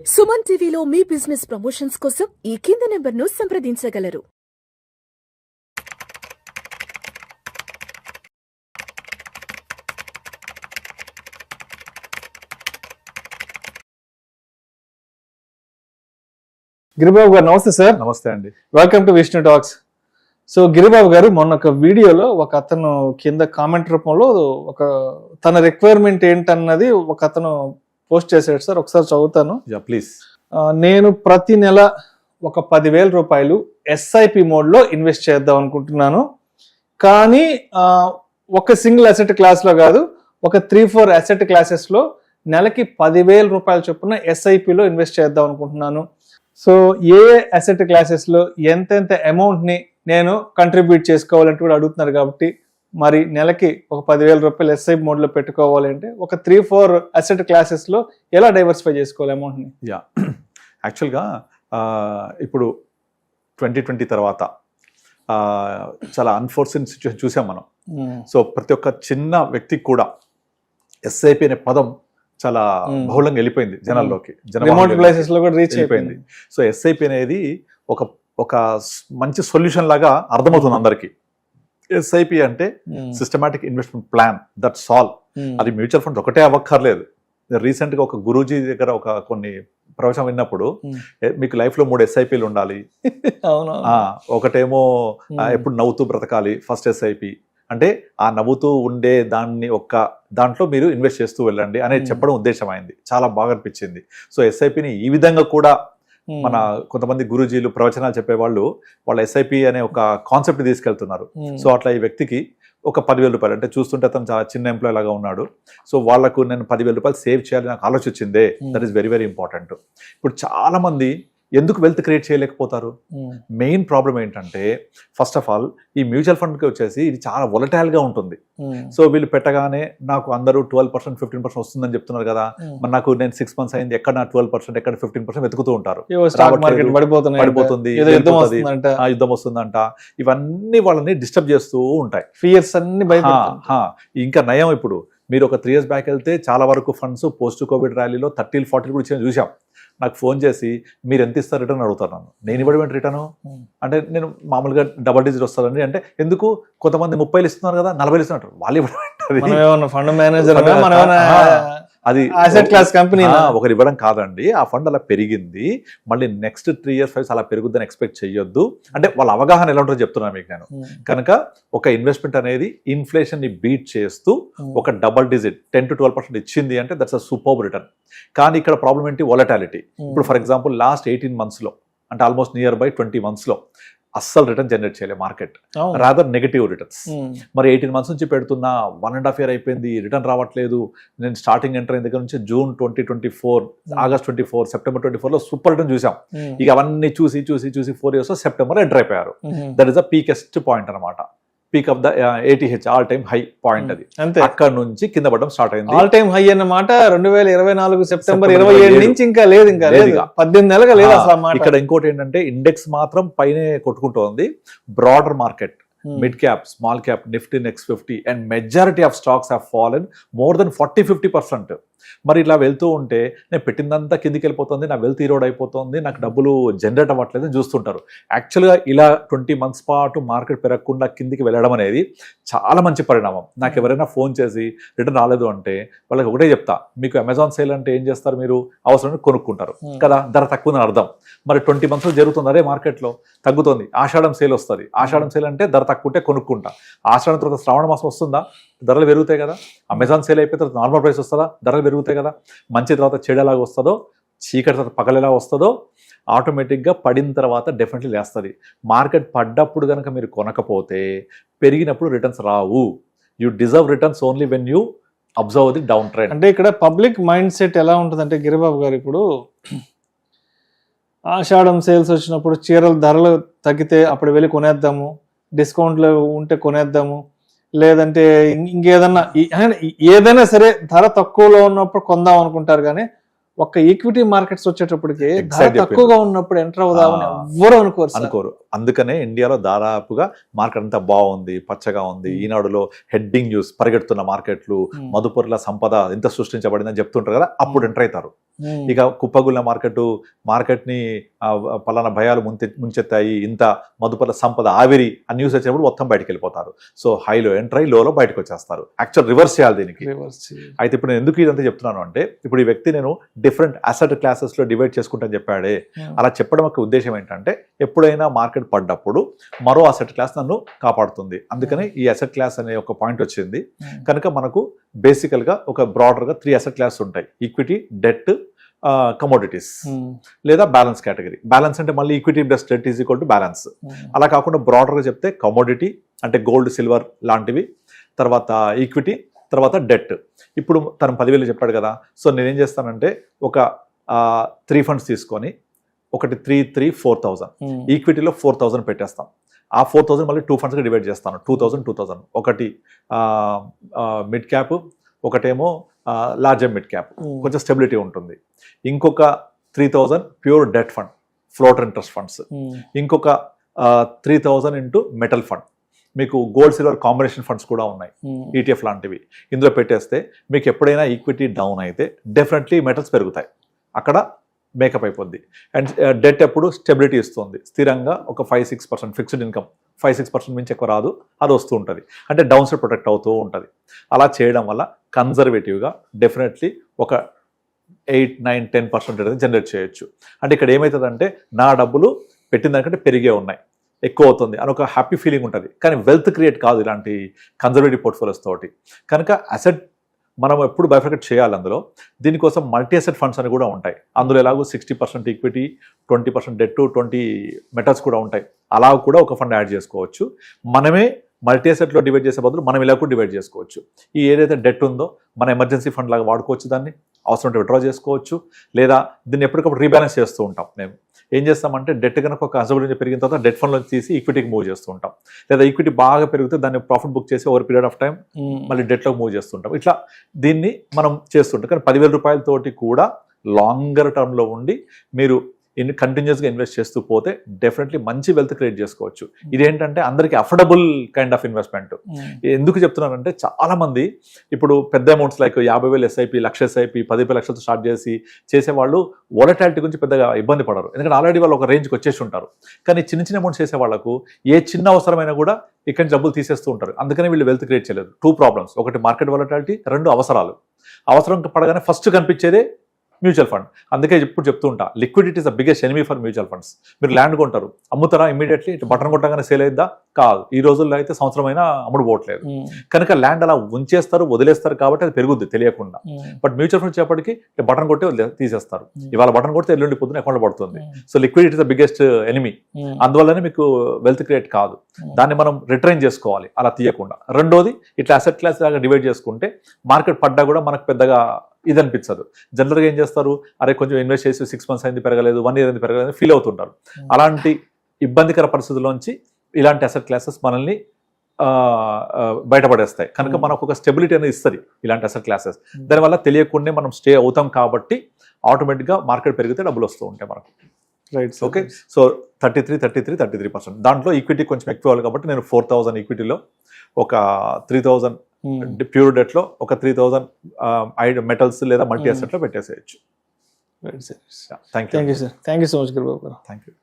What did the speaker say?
సుమన్ టీవీలో మీ business promotions కోసం ఈ కింది నెంబర్ను సంప్రదించగలరు. గిరిబాబు గారు నమస్తే సార్. నమస్తే అండి. Welcome to Vishnu talks. So Giribabu గారు మొన్న ఒక వీడియోలో ఒక అతను కింద కామెంట్ రూపంలో ఒక తన రిక్వైర్మెంట్ ఏంటన్నది ఒక అతను పోస్ట్ చేశాడు సార్. ఒకసారి చదువుతాను. ప్లీజ్. నేను ప్రతి నెల ఒక 10,000 రూపాయలు ఎస్ఐపి మోడ్లో ఇన్వెస్ట్ చేద్దాం అనుకుంటున్నాను. కానీ ఒక సింగిల్ అసెట్ క్లాస్లో కాదు, ఒక 3-4 అసెట్ క్లాసెస్లో నెలకి 10,000 రూపాయల చొప్పున ఎస్ఐపిలో ఇన్వెస్ట్ చేద్దాం అనుకుంటున్నాను. సో ఏ అసెట్ క్లాసెస్లో ఎంతెంత అమౌంట్ని నేను కంట్రిబ్యూట్ చేసుకోవాలంటే కూడా అడుగుతున్నారు. కాబట్టి మరి నెలకి ఒక 10,000 రూపాయలు ఎస్ఐపి మోడ్లో పెట్టుకోవాలంటే ఒక 3-4 అసెట్ క్లాసెస్లో ఎలా డైవర్సిఫై చేసుకోవాలి అమౌంట్ని? యాక్చువల్గా ఇప్పుడు 2020 తర్వాత చాలా అన్ఫోర్చునేట్ సిచ్యువేషన్ చూసాం మనం. సో ప్రతి ఒక్క చిన్న వ్యక్తికి కూడా ఎస్ఐపి అనే పదం చాలా బహుళంగా వెళ్ళిపోయింది జనాల్లోకి, రీచ్ అయిపోయింది. సో ఎస్ఐపి అనేది ఒక మంచి సొల్యూషన్ లాగా అర్థమవుతుంది అందరికి. ఎస్ఐపి అంటే systematic investment plan, that's all. అది మ్యూచువల్ ఫండ్ ఒకటే అవ్వక్కర్లేదు. రీసెంట్ గా ఒక గురూజీ దగ్గర కొన్ని ప్రవచనం విన్నప్పుడు, మీకు లైఫ్ లో 3 ఎస్ఐపిలు ఉండాలి. ఒకటేమో ఎప్పుడు నవ్వుతూ బ్రతకాలి, ఫస్ట్ ఎస్ఐపి. అంటే ఆ నవ్వుతూ ఉండే దాంట్లో మీరు ఇన్వెస్ట్ చేస్తూ వెళ్ళండి అనేది చెప్పడం ఉద్దేశం అయింది. చాలా బాగా అనిపించింది. సో ఎస్ఐపిని ఈ విధంగా కూడా మన కొంతమంది గురూజీలు ప్రవచనాలు చెప్పేవాళ్ళు వాళ్ళ ఎస్ఐపి అనే ఒక కాన్సెప్ట్ తీసుకెళ్తున్నారు. సో అట్లా ఈ వ్యక్తికి ఒక 10,000 రూపాయలు, అంటే చూస్తుంటే అతను చాలా చిన్న ఎంప్లాయ్ లాగా ఉన్నాడు. సో వాళ్ళకు నేను 10,000 రూపాయలు సేవ్ చేయాలి నాకు ఆలోచించిందే. That is very very important. ఇప్పుడు చాలా మంది ఎందుకు వెల్త్ క్రియేట్ చేయలేకపోతారు? మెయిన్ ప్రాబ్లం ఏంటంటే, ఫస్ట్ ఆఫ్ ఆల్ ఈ మ్యూచువల్ ఫండ్కి వచ్చేసి ఇది చాలా వొలటైల్గా ఉంటుంది. సో వీళ్ళు పెట్టగానే నాకు అందరూ 12%, 15% వస్తుందని చెప్తున్నారు కదా, మరి నాకు నేను 6 months అయింది, ఎక్కడ నా 12%, ఎక్కడ 15% వెతుకుతూ ఉంటారు. పడిపోతుంది, యుద్ధం వస్తుందంట, ఇవన్నీ వాళ్ళని డిస్టర్బ్ చేస్తూ ఉంటాయి. ఫియర్స్ అన్ని ఇంకా నయం, ఇప్పుడు మీరు ఒక 3 years బ్యాక్ వెళ్తే చాలా వరకు ఫండ్స్ పోస్ట్ కోవిడ్ ర్యాలీలో 30-40 కూడా ఇచ్చిన చూసాం. నాకు ఫోన్ చేసి మీరు ఎంత ఇస్తారు రిటర్న్ అడుగుతారు నన్ను. నేను ఇవ్వడం రిటర్న్ అంటే నేను మామూలుగా డబల్ డిజిట్ వస్తానండి అంటే, ఎందుకు కొంతమంది 30 ఇస్తున్నారు కదా, 40 ఇస్తున్నారు, వాళ్ళు ఇవ్వడం ఫండ్ మేనేజర్ అది అసెట్ క్లాస్ కంపెనీ ఒకరు ఇవ్వడం కాదండి. ఆ ఫండ్ అలా పెరిగింది, మళ్ళీ నెక్స్ట్ 3 years 5 అలా పెరుగుద్దని ఎక్స్పెక్ట్ చేయొద్దు. అంటే వాళ్ళ అవగాహన ఎలా ఉంటుందో చెప్తున్నాను మీకు నేను. కనుక ఒక ఇన్వెస్ట్మెంట్ అనేది ఇన్ఫ్లేషన్ ని బీట్ చేస్తూ ఒక డబల్ డిజిట్ 10-12% ఇచ్చింది అంటే దట్స్ అ సూపర్బ్ రిటర్న్. కానీ ఇక్కడ ప్రాబ్లం ఏంటి? వొలటాలిటీ. ఇప్పుడు ఫర్ ఎగ్జాంపుల్ లాస్ట్ 18 months లో, అంటే ఆల్మోస్ట్ నియర్ బై 20 months లో అస్సలు రిటర్న్ జనరేట్ చేయలేదు మార్కెట్, రాదర్ నెగటివ్ రిటర్న్స్. మరి 18 months నుంచి పెడుతున్నా 1.5 year అయిపోయింది, రిటర్న్ రావట్లేదు. నేను స్టార్టింగ్ ఎంటర్ అయిన దగ్గర నుంచి జూన్ 2024, ఆగస్ట్ 24, సెప్టెంబర్ 24 లో సూపర్ రిటర్న్ చూసాం. ఇక అవన్నీ చూసి 4 years సెప్టెంబర్ ఎంటర్ అయిపోయారు. దట్ ఈస్ ద పీకెస్ట్ పాయింట్ అనమాట. Peak of the ATH, all time high point. అది అక్కడ నుంచి కింద పడడం స్టార్ట్ అయింది. ఆల్ టైమ్ హై అన్నమాట 2024 సెప్టెంబర్ 27 నుంచి ఇంకా లేదు, ఇంకా 18 నెలలుగా లేదు అసలు. ఇక్కడ ఇంకోటి ఏంటంటే, ఇండెక్స్ మాత్రం పైనే కొట్టుకుంటోంది. Broader market, mid cap, small cap, Nifty next 50 and majority of stocks have fallen more than 40-50%. మరి ఇట్లా వెళ్తూ ఉంటే నేను పెట్టిందంతా కిందికి వెళ్ళిపోతుంది, నా వెల్త్ ఈరోడ్ అయిపోతుంది, నాకు డబ్బులు జనరేట్ అవ్వట్లేదు అని చూస్తుంటారు. యాక్చువల్గా ఇలా 20 months పాటు మార్కెట్ పెరగకుండా కిందికి వెళ్ళడం అనేది చాలా మంచి పరిణామం. నాకు ఎవరైనా ఫోన్ చేసి రిటర్న్ రాలేదు అంటే వాళ్ళకి ఒకటే చెప్తా, మీకు అమెజాన్ సేల్ అంటే ఏం చేస్తారు, మీరు అవసరం కొనుక్కుంటారు కదా, ధర తక్కువ అర్థం. మరి 20 months జరుగుతుంది, అదే మార్కెట్లో తగ్గుతుంది, ఆషాఢం సేల్ వస్తుంది. ఆషాఢం సేల్ అంటే ధర తక్కువ ఉంటే కొనుక్కుంటా. ఆషాఢం తర్వాత శ్రావణ మాసం వస్తుందా, ధరలు పెరుగుతాయి కదా. అమెజాన్ సేల్ అయిపోయిన తర్వాత నార్మల్ ప్రైస్ వస్తుందా, ధరలు పెరుగుతాయి కదా. మంచి తర్వాత చెడు ఎలాగ వస్తుందో, చీకటి తర్వాత పగలు ఎలా వస్తుందో, ఆటోమేటిక్గా పడిన తర్వాత డెఫినెట్లీ లేస్తుంది. మార్కెట్ పడ్డప్పుడు కనుక మీరు కొనకపోతే పెరిగినప్పుడు returns Rao. You deserve returns only when you observe the down trend. అంటే ఇక్కడ పబ్లిక్ మైండ్ సెట్ ఎలా ఉంటుందంటే, గిరిబాబు గారు ఇప్పుడు ఆషాఢం సేల్స్ వచ్చినప్పుడు చీరల ధరలు తగ్గితే అప్పుడు వెళ్ళి కొనేద్దాము, డిస్కౌంట్లు ఉంటే కొనేద్దాము, లేదంటే ఏదైనా సరే ధర తక్కువలో ఉన్నప్పుడు కొందాం అనుకుంటారు. కానీ ఒక ఈక్విటీ మార్కెట్స్ వచ్చేటప్పటికి తక్కువగా ఉన్నప్పుడు ఎంటర్ అవుదామని ఎవ్వరు అనుకోరు. అందుకనే ఇండియాలో దాదాపుగా మార్కెట్ అంతా బాగుంది, పచ్చగా ఉంది. ఈనాడులో హెడ్డింగ్ న్యూస్, పరిగెడుతున్న మార్కెట్లు, మదుపర్ల సంపద ఎంత సృష్టించబడిందని చెప్తుంటారు కదా, అప్పుడు ఎంటర్ అవుతారు. ఇక కుప్పగుల్ల మార్కెట్ని పలానా భయాలు ముంచెత్తాయి, ఇంత మదుపర సంపద ఆవిరి ఆ న్యూస్ వచ్చినప్పుడు మొత్తం బయటకు వెళ్ళిపోతారు. సో హైలో ఎంటర్ అయ్యి లోలో బయటకు వచ్చేస్తారు. యాక్చువల్ రివర్స్ చేయాలి దీనికి. అయితే ఇప్పుడు నేను ఎందుకు ఇదంతా చెప్తున్నాను అంటే, ఇప్పుడు ఈ వ్యక్తి నేను డిఫరెంట్ అసెట్ క్లాసెస్ లో డివైడ్ చేసుకుంటాను చెప్పాడే, అలా చెప్పడం యొక్క ఉద్దేశం ఏంటంటే ఎప్పుడైనా మార్కెట్ పడ్డప్పుడు మరో అసెట్ క్లాస్ నన్ను కాపాడుతుంది. అందుకని ఈ అసెట్ క్లాస్ అనే ఒక పాయింట్ వచ్చింది. కనుక మనకు బేసికల్ గా ఒక బ్రాడర్ గా 3 అసెట్ క్లాస్ ఉంటాయి: ఈక్విటీ, డెట్, కమోడిటీస్ లేదా బ్యాలెన్స్ కేటగిరీ. బ్యాలెన్స్ అంటే మళ్ళీ equity plus debt is equal to balance. అలా కాకుండా బ్రాడర్గా చెప్తే కమోడిటీ అంటే గోల్డ్, సిల్వర్ లాంటివి, తర్వాత ఈక్విటీ, తర్వాత డెట్. ఇప్పుడు తను 10,000 చెప్పాడు కదా, సో నేనేం చేస్తానంటే ఒక 3 ఫండ్స్ తీసుకొని ఒకటి 3, 4,000 ఈక్విటీలో 4,000 పెట్టేస్తాం. ఆ 4,000 మళ్ళీ 2 ఫండ్స్గా డివైడ్ చేస్తాను. 2,000. ఒకటి మిడ్ క్యాప్, ఒకటేమో లార్జర్ మిడ్ క్యాప్, కొంచెం స్టెబిలిటీ ఉంటుంది. ఇంకొక 3,000 pure debt fund, floater interest funds. ఇంకొక 3,000 ఇంటూ మెటల్ ఫండ్. మీకు గోల్డ్ సిల్వర్ కాంబినేషన్ ఫండ్స్ కూడా ఉన్నాయి, ఈటీఎఫ్ లాంటివి. ఇందులో పెట్టేస్తే మీకు ఎప్పుడైనా ఈక్విటీ డౌన్ అయితే డెఫినెట్లీ మెటల్స్ పెరుగుతాయి, అక్కడ మేకప్ అయిపోద్ది. అండ్ డెట్ ఎప్పుడు స్టెబిలిటీ ఇస్తుంది, స్థిరంగా ఒక 5-6% ఫిక్స్డ్ ఇన్కమ్, 5-6% మించి ఎక్కువ రాదు, అది వస్తూ ఉంటుంది. అంటే డౌన్ సైడ్ ప్రొటెక్ట్ అవుతూ ఉంటుంది. అలా చేయడం వల్ల కన్జర్వేటివ్గా డెఫినెట్లీ ఒక 8-9-10% అనేది జనరేట్ చేయొచ్చు. అంటే ఇక్కడ ఏమవుతుందంటే నా డబ్బులు పెట్టిన దానికంటే పెరిగే ఉన్నాయి, ఎక్కువ అవుతుంది అని ఒక హ్యాపీ ఫీలింగ్ ఉంటుంది. కానీ వెల్త్ క్రియేట్ కాదు ఇలాంటి కన్జర్వేటివ్ పోర్ట్ఫోలియోస్ తోటి. కనుక అసెట్ మనం ఎప్పుడు బైఫర్కేట్ చేయాలి. అందులో దీనికోసం మల్టీ అసెట్ ఫండ్స్ అని కూడా ఉంటాయి. అందులో ఎలాగో 60% ఈక్విటీ, 20% డెట్, 20 మెటల్స్ కూడా ఉంటాయి. అలా కూడా ఒక ఫండ్ యాడ్ చేసుకోవచ్చు. మనమే మల్టీ అసెట్లో డివైడ్ చేసే బదులు మనం ఇలా కూడా డివైడ్ చేసుకోవచ్చు. ఈ ఏదైతే డెట్ ఉందో మన ఎమర్జెన్సీ ఫండ్ లాగా వాడుకోవచ్చు, దాన్ని అవసరం ఉంటే విత్డ్రా చేసుకోవచ్చు. లేదా దీన్ని ఎప్పటికప్పుడు రీబ్యాలెన్స్ చేస్తూ ఉంటాం. మేము ఏం చేస్తామంటే డెట్ కనుక ఒక కన్సర్వేటివ్ పెరిగిన తర్వాత డెట్ ఫండ్లో తీసి ఈక్విటీకి మూవ్ చేస్తూ ఉంటాం. లేదా ఈక్విటీ బాగా పెరిగితే దాన్ని ప్రాఫిట్ బుక్ చేసి ఓవర్ పీరియడ్ ఆఫ్ టైం మళ్ళీ డెట్లోకి మూవ్ చేస్తుంటాం. ఇట్లా దీన్ని మనం చేస్తుంటాం. కానీ 10,000 రూపాయలతోటి కూడా లాంగర్ టర్మ్లో ఉండి మీరు కంటిన్యూస్గా ఇన్వెస్ట్ చేస్తూ పోతే డెఫినెట్లీ మంచి వెల్త్ క్రియేట్ చేసుకోవచ్చు. ఇదేంటంటే అందరికీ అఫోర్డబుల్ కైండ్ ఆఫ్ ఇన్వెస్ట్మెంట్. ఎందుకు చెప్తున్నానంటే చాలా మంది ఇప్పుడు పెద్ద అమౌంట్స్ లైక్ 50,000 ఎస్ఐపి, 1,00,000 ఎస్ఐపి, 10 లక్షలతో స్టార్ట్ చేసేవాళ్ళు వోలటాలిటీ గురించి పెద్దగా ఇబ్బంది పడరు, ఎందుకంటే ఆల్రెడీ వాళ్ళు ఒక రేంజ్కి వచ్చేసి ఉంటారు. కానీ చిన్న అమౌంట్స్ చేసే వాళ్ళకు ఏ చిన్న అవసరమైనా కూడా ఇక్కడి నుంచి డబ్బులు తీసేస్తూ ఉంటారు. అందుకని వీళ్ళు వెల్త్ క్రియేట్ చేయలేదు. 2 ప్రాబ్లమ్స్: ఒకటి మార్కెట్ వోలటాలిటీ, 2 అవసరాలు. అవసరం పడగానే ఫస్ట్ కనిపించేదే మ్యూచువల్ ఫండ్. అందుకే ఇప్పుడు చెప్తూ ఉంటా, liquidity is the biggest enemy for mutual funds. మీరు ల్యాండ్ కొంటారు, అమ్ముతారా ఇమీడియట్లీ? బటన్ కొట్టగానే సేల్ అయిద్దా? కాదు. ఈ రోజుల్లో అయితే సంవత్సరమైనా అమ్ముడు పోవట్లేదు. కనుక ల్యాండ్ అలా ఉంచేస్తారు, వదిలేస్తారు, కాబట్టి అది పెరుగుద్ది తెలియకుండా. బట్ మ్యూచువల్ ఫండ్స్ వచ్చేప్పటికి బటన్ కొట్టి తీసేస్తారు. ఇవాళ బటన్ కొడితే ఎల్లుండి పొద్దున అకౌంట్లో పడుతుంది. So liquidity is the biggest enemy. అందువల్లనే మీకు వెల్త్ క్రియేట్ కాదు. దాన్ని మనం రిట్రైన్ చేసుకోవాలి అలా తీయకుండా. రెండోది, ఇట్లా అసెట్ క్లాస్ లాగా డివైడ్ చేసుకుంటే మార్కెట్ పడ్డా కూడా మనకు పెద్దగా ఇది అనిపించదు. జనరల్గా ఏం చేస్తారు, అరే కొంచెం ఇన్వెస్ట్ చేసి 6 months అయింది పెరగలేదు, 1 year అయింది పెరగలేదు ఫీల్ అవుతుంటారు. అలాంటి ఇబ్బందికర పరిస్థితుల్లోంచి ఇలాంటి అసెట్ క్లాసెస్ మనల్ని బయటపడేస్తాయి. కనుక మనకు ఒక స్టెబిలిటీ అనేది ఇస్తుంది ఇలాంటి అసెట్ క్లాసెస్. దానివల్ల తెలియకుండా మనం స్టే అవుతాం కాబట్టి ఆటోమేటిక్గా మార్కెట్ పెరిగితే డబ్బులు వస్తూ ఉంటాయి మనకు. రైట్. ఓకే. సో 33%. దాంట్లో ఈక్విటీ కొంచెం ఎక్కువ కాబట్టి నేను 4,000 ఈక్విటీలో, ఒక 3,000 ప్యూర్ డెట్ లో, ఒక 3,000 మెటల్స్ లేదా మల్టీ అసెట్ లో పెట్టేసేయచ్చు. Thank you sir. Thank you so much Gurubabu garu. Thank you.